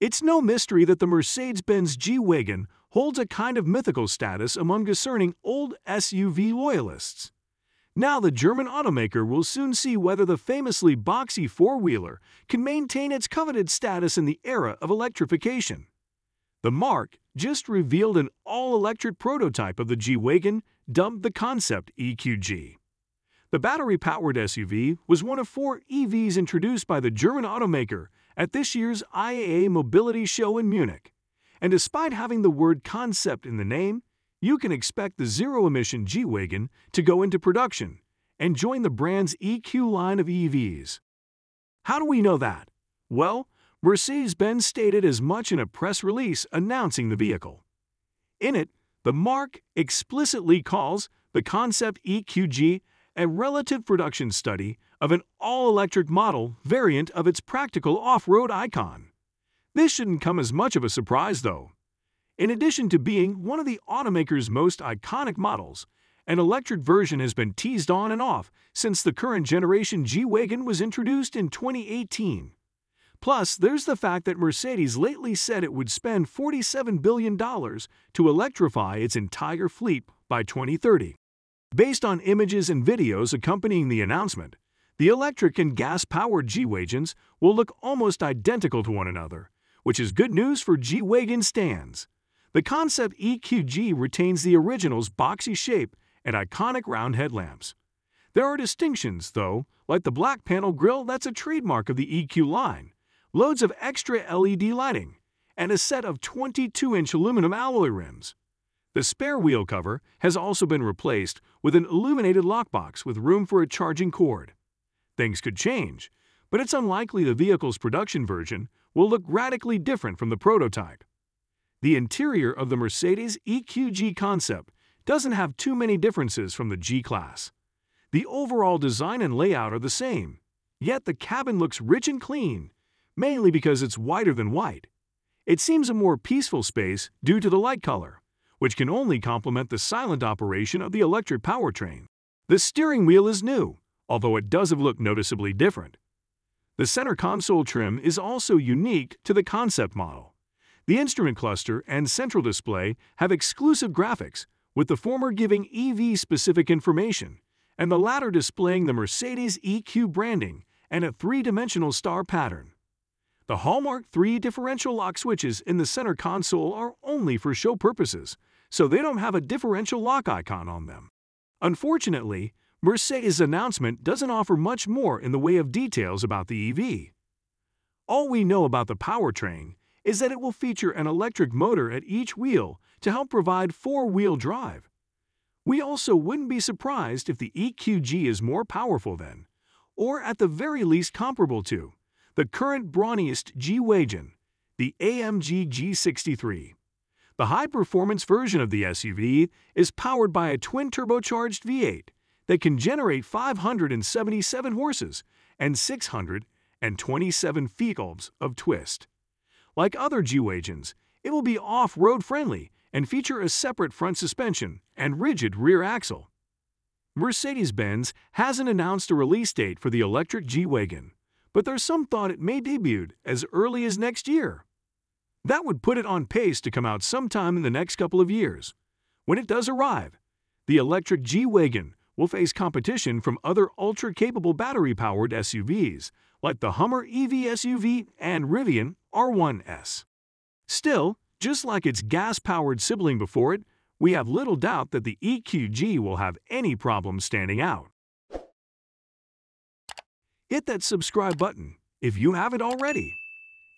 It's no mystery that the Mercedes-Benz G-Wagen holds a kind of mythical status among discerning old SUV loyalists. Now the German automaker will soon see whether the famously boxy four-wheeler can maintain its coveted status in the era of electrification. The Marque just revealed an all-electric prototype of the G-Wagen dubbed the Concept EQG. The battery-powered SUV was one of 4 EVs introduced by the German automaker at this year's IAA Mobility Show in Munich. And despite having the word concept in the name, you can expect the zero-emission G-Wagen to go into production and join the brand's EQ line of EVs. How do we know that? Well, Mercedes-Benz stated as much in a press release announcing the vehicle. In it, the Marque explicitly calls the Concept EQG a relative production study of an all-electric model variant of its practical off-road icon. This shouldn't come as much of a surprise, though. In addition to being one of the automaker's most iconic models, an electric version has been teased on and off since the current generation G-Wagen was introduced in 2018. Plus, there's the fact that Mercedes lately said it would spend $47 billion to electrify its entire fleet by 2030. Based on images and videos accompanying the announcement, the electric and gas-powered G-Wagens will look almost identical to one another, which is good news for G-Wagen stans. The Concept EQG retains the original's boxy shape and iconic round headlamps. There are distinctions, though, like the black panel grille that's a trademark of the EQ line, loads of extra LED lighting, and a set of 22-inch aluminum alloy rims. The spare wheel cover has also been replaced with an illuminated lockbox with room for a charging cord. Things could change, but it's unlikely the vehicle's production version will look radically different from the prototype. The interior of the Mercedes EQG Concept doesn't have too many differences from the G-Class. The overall design and layout are the same, yet the cabin looks rich and clean, mainly because it's whiter than white. It seems a more peaceful space due to the light color, which can only complement the silent operation of the electric powertrain. The steering wheel is new, although it does look noticeably different. The center console trim is also unique to the concept model. The instrument cluster and central display have exclusive graphics, with the former giving EV-specific information and the latter displaying the Mercedes EQ branding and a 3-dimensional star pattern. The Hallmark 3 differential lock switches in the center console are only for show purposes, so they don't have a differential lock icon on them. Unfortunately, Mercedes' announcement doesn't offer much more in the way of details about the EV. All we know about the powertrain is that it will feature an electric motor at each wheel to help provide 4-wheel drive. We also wouldn't be surprised if the EQG is more powerful than, or at the very least comparable to, the current brawniest G-Wagen, the AMG G63. The high-performance version of the SUV is powered by a twin-turbocharged V8 that can generate 577 horses and 627 feet-pounds of twist. Like other G-Wagens, it will be off-road friendly and feature a separate front suspension and rigid rear axle. Mercedes-Benz hasn't announced a release date for the electric G-Wagen, but there's some thought it may debut as early as next year. That would put it on pace to come out sometime in the next couple of years. When it does arrive, the electric G-Wagen will face competition from other ultra-capable battery-powered SUVs like the Hummer EV SUV and Rivian R1S. Still, just like its gas-powered sibling before it, we have little doubt that the EQG will have any problem standing out. Hit that subscribe button if you haven't already.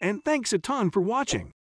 And thanks a ton for watching.